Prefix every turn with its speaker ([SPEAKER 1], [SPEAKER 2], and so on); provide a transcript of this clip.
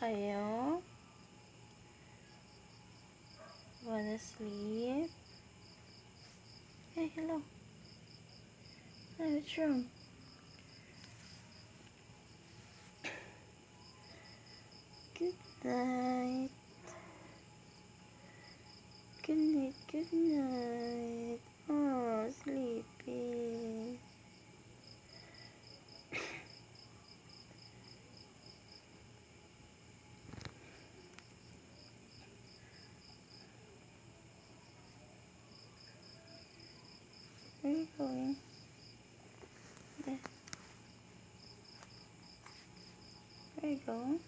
[SPEAKER 1] kayo? Wanna sleep? Hey, hello. Hey, what's wrong? Good night. Good night, good night. Oh, sleepy. Where are you going? There. Where are you going?